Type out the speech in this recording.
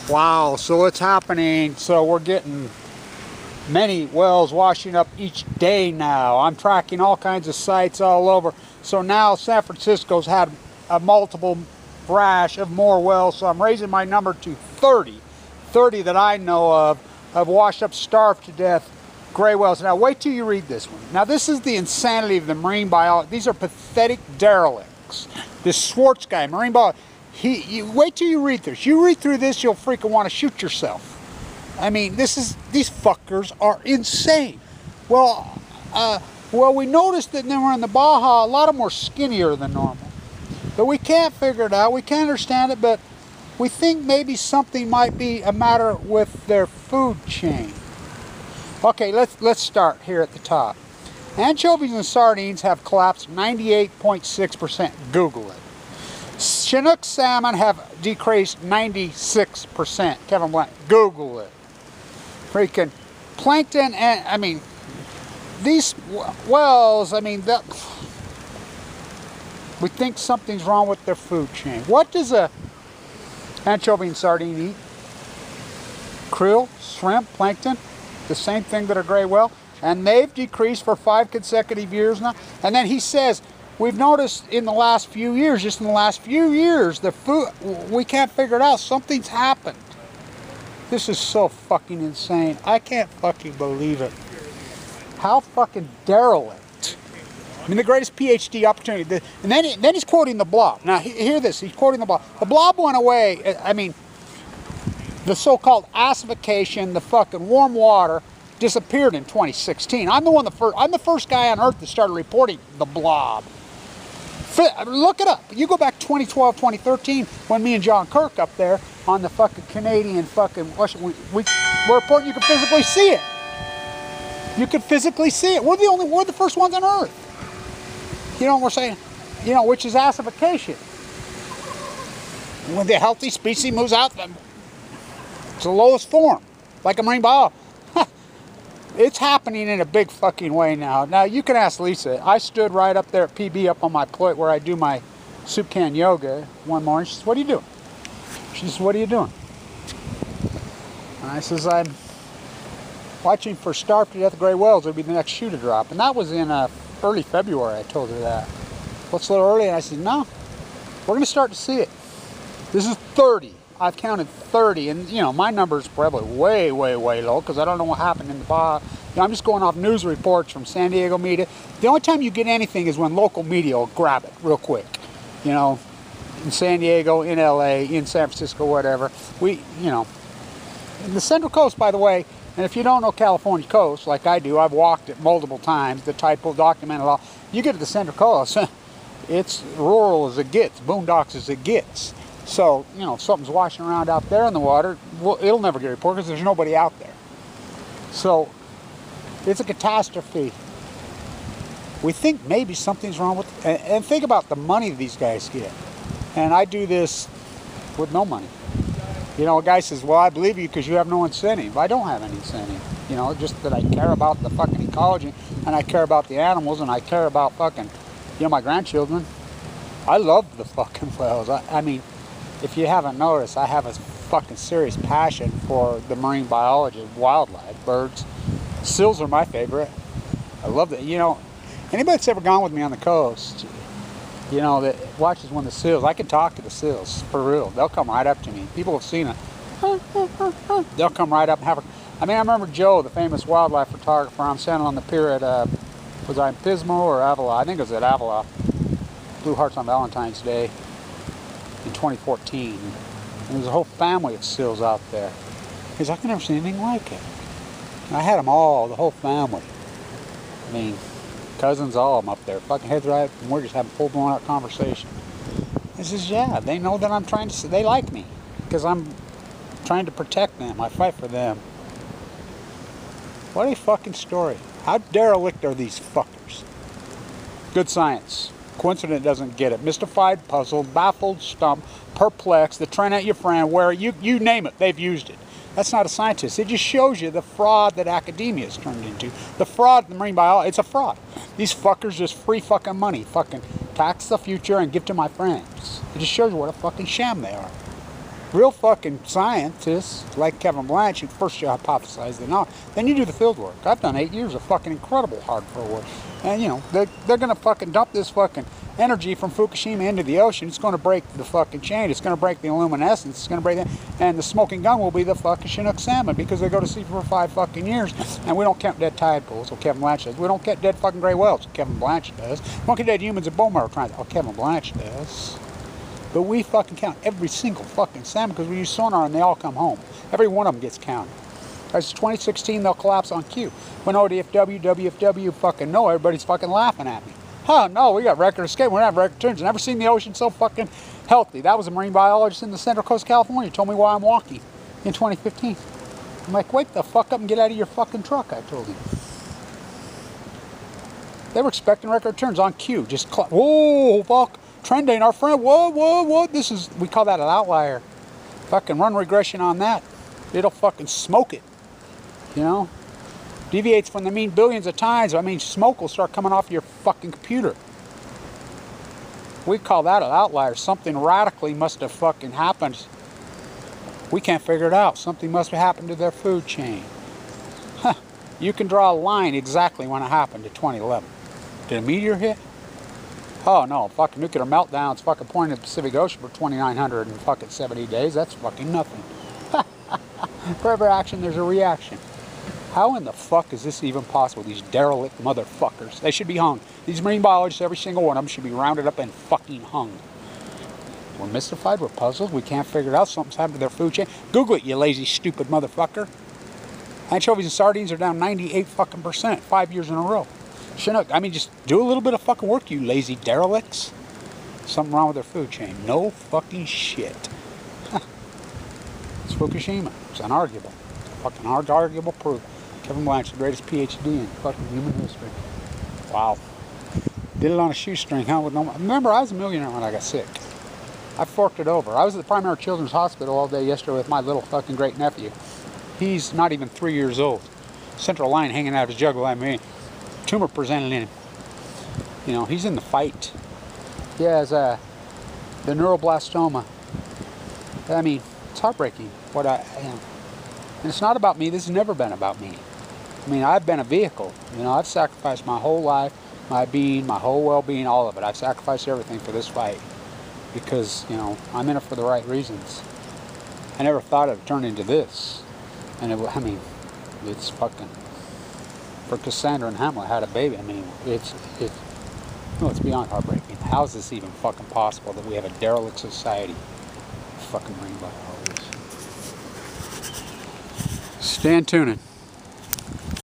Wow, so it's happening. So we're getting many wells washing up each day now. I'm tracking all kinds of sites all over. So now San Francisco's had a multiple rash of more wells. So I'm raising my number to 30. 30 that I know of washed up, starved to death gray whales. Now wait till you read this one. Now this is the insanity of the marine biology. These are pathetic derelicts. This Schwartz guy, marine biologist, wait till you read this. You read through this, you'll freaking want to shoot yourself. I mean, these fuckers are insane. Well, we noticed that when we're in the Baja, a lot of them were skinnier than normal. But we can't figure it out. We can't understand it, but we think maybe something might be a matter with their food chain. Okay, let's start here at the top. Anchovies and sardines have collapsed 98.6%. Google it. Chinook salmon have decreased 96%. Kevin Blunt, Google it. Freaking plankton, and I mean, these wells, I mean, we think something's wrong with their food chain. What does a anchovy and sardine eat? Krill, shrimp, plankton, the same thing that a gray whale, and they've decreased for 5 consecutive years now. And then he says, we've noticed in the last few years, just in the last few years, the food, we can't figure it out. Something's happened. This is so fucking insane. I can't fucking believe it. How fucking derelict. I mean, the greatest PhD opportunity. And then he's quoting the Blob. Now, hear this. He's quoting the Blob. The Blob went away. I mean, the so-called acidification, the fucking warm water, disappeared in 2016. I'm the first guy on Earth that started reporting the Blob. Look it up. You go back 2012, 2013, when me and John Kirk up there on the fucking Canadian fucking, we're reporting you can physically see it. You can physically see it. We're the first ones on Earth. You know what we're saying? You know, which is acidification. When the healthy species moves out, it's the lowest form, like a marine biologist. It's happening in a big fucking way now. Now, you can ask Lisa. I stood right up there at PB up on my plate where I do my soup can yoga one morning. She says, what are you doing? She says, what are you doing? And I says, I'm watching for starved to death gray whales. It'll be the next shoe to drop. And that was in early February, I told her that. Well, it's a little early. And I said, no, we're going to start to see it. This is 30. I've counted 30, and you know my number is probably way, way, way low because I don't know what happened in the Baja. You know, I'm just going off news reports from San Diego media. The only time you get anything is when local media will grab it real quick. You know, in San Diego, in LA, in San Francisco, whatever. You know, the Central Coast, by the way. And if you don't know California coast, like I do, I've walked it multiple times. The type of documented all. You get to the Central Coast, it's rural as it gets, boondocks as it gets. So, you know, if something's washing around out there in the water, well, it'll never get reported because there's nobody out there. So, it's a catastrophe. We think maybe something's wrong with it. And think about the money these guys get. And I do this with no money. You know, a guy says, well, I believe you because you have no incentive. I don't have any incentive. You know, just that I care about the fucking ecology, and I care about the animals, and I care about fucking, you know, my grandchildren. I love the fucking whales. I mean, if you haven't noticed, I have a fucking serious passion for the marine biology of wildlife, birds. Seals are my favorite. I love that. You know, anybody that's ever gone with me on the coast, you know, that watches one of the seals, I can talk to the seals, for real. They'll come right up to me. People have seen it. They'll come right up and have a... I mean, I remember Joe, the famous wildlife photographer. I'm standing on the pier at, was I in Pismo or Avila? I think it was at Avila. Blue Hearts on Valentine's Day. In 2014, and there's a whole family of seals out there. Because I've never seen anything like it. And I had them all, the whole family. I mean, cousins, all of them up there, fucking heads right, and we're just having full blown out conversation. He says, yeah, they know that I'm trying to, they like me, because I'm trying to protect them. I fight for them. What a fucking story. How derelict are these fuckers? Good science. Coincident doesn't get it. Mystified, puzzled, baffled, stumped, perplexed, the train at your friend, where you name it, they've used it. That's not a scientist. It just shows you the fraud that academia has turned into. The fraud in the marine biology, it's a fraud. These fuckers just free fucking money. Fucking tax the future and give to my friends. It just shows you what a fucking sham they are. Real fucking scientists like Kevin Blanch, who first you hypothesize the knowledge, then you do the field work. I've done 8 years of fucking incredible hardcore work. And you know, they're gonna fucking dump this fucking energy from Fukushima into the ocean. It's gonna break the fucking chain. It's gonna break the luminescence. It's gonna break that. And the smoking gun will be the fucking Chinook salmon, because they go to sea for 5 fucking years. And we don't count dead tide pools, what Kevin Blanch does. We don't get dead fucking gray whales, what Kevin Blanch does. We don't get dead humans in bone marrow trying to, what Kevin Blanch does. But we fucking count every single fucking salmon, because we use sonar and they all come home. Every one of them gets counted. As 2016, they'll collapse on cue. When WFW fucking no, everybody's fucking laughing at me. Huh, no, we got record escape. We don't have record turns. Never seen the ocean so fucking healthy. That was a marine biologist in the Central Coast of California. Told me why I'm walking in 2015. I'm like, wake the fuck up and get out of your fucking truck, I told him. They were expecting record turns on cue. Just, whoa, fuck. Trend ain't our friend. Whoa. This is, we call that an outlier. Fucking run regression on that. It'll fucking smoke it. You know? Deviates from the mean billions of times. I mean, smoke will start coming off your fucking computer. We call that an outlier. Something radically must have fucking happened. We can't figure it out. Something must have happened to their food chain. Huh. You can draw a line exactly when it happened to 2011. Did a meteor hit? Oh no, fucking nuclear meltdowns fucking pointing at the Pacific Ocean for 2,970 days. That's fucking nothing. For every action, there's a reaction. How in the fuck is this even possible? These derelict motherfuckers. They should be hung. These marine biologists, every single one of them, should be rounded up and fucking hung. We're mystified, we're puzzled, we can't figure it out. Something's happened to their food chain. Google it, you lazy, stupid motherfucker. Anchovies and sardines are down 98 fucking %, 5 years in a row. Chinook, I mean, just do a little bit of fucking work, you lazy derelicts. Something wrong with their food chain. No fucking shit. It's Fukushima. It's unarguable. Fucking unarguable proof. Kevin Blanch, the greatest PhD in fucking human history. Wow. Did it on a shoestring, huh? With no, remember, I was a millionaire when I got sick. I forked it over. I was at the Primary Children's Hospital all day yesterday with my little fucking great nephew. He's not even 3 years old. Central line hanging out of his jugular. I mean, tumor presented in him. You know, he's in the fight. He has the neuroblastoma. I mean, it's heartbreaking. What I am. And it's not about me. This has never been about me. I mean, I've been a vehicle. You know, I've sacrificed my whole life, my being, my whole well-being, all of it. I've sacrificed everything for this fight because, you know, I'm in it for the right reasons. I never thought it would turn into this. And it, I mean, it's fucking, for Cassandra and Hamlet had a baby. I mean, it's beyond heartbreaking. How is this even fucking possible that we have a derelict society? Fucking rainbow. Stand tuning.